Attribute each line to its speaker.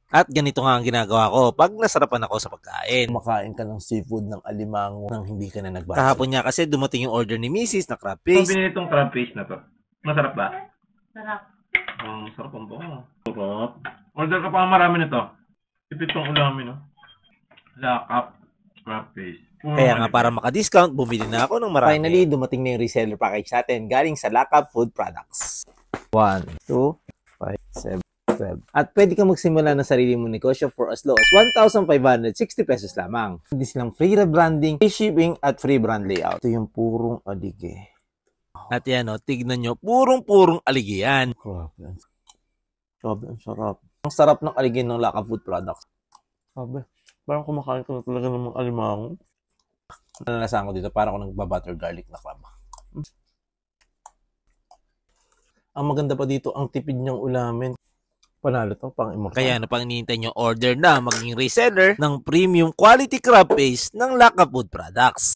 Speaker 1: At ganito nga ang ginagawa ko pag nasarapan ako sa pagkain.
Speaker 2: Kumakain ka ng seafood ng alimango nang hindi ka na nagbasa.
Speaker 1: Kahapon niya kasi dumating yung order ni Mrs. na crab paste.
Speaker 3: Binili itong crab paste na to. Masarap ba?
Speaker 4: Sarap.
Speaker 3: Sarap ang bango. Sarap. Order ka pa marami nito. Tipid tong ulamin, no? Lakap crab paste.
Speaker 1: Kaya nga para maka-discount, bumili na ako ng marami.
Speaker 2: Finally, dumating na yung reseller package natin galing sa Lakap Food Products. 1, 2, 5, 7, 12. At pwede ka magsimula ng sarili mong negosyo for as low as 1,560 pesos lamang. Hindi silang free rebranding, free shipping, at free brand layout. Ito yung purong alige.
Speaker 1: At yan o, tignan nyo, purong-purong aligi yan.
Speaker 2: Grabe. Grabe, ang sarap. Ang sarap ng alige ng Lakap Food Products. Grabe. Parang kumakain ka na talaga ng mga alimango. Nalalasan ko dito, parang ako nagba-butter garlic na crab. Ang maganda pa dito, ang tipid niyang ulamin. Panalo to, pang immortal.
Speaker 1: Kaya pang hinihintay nyo, order na maging reseller ng premium quality crab paste ng Lakap Food Products.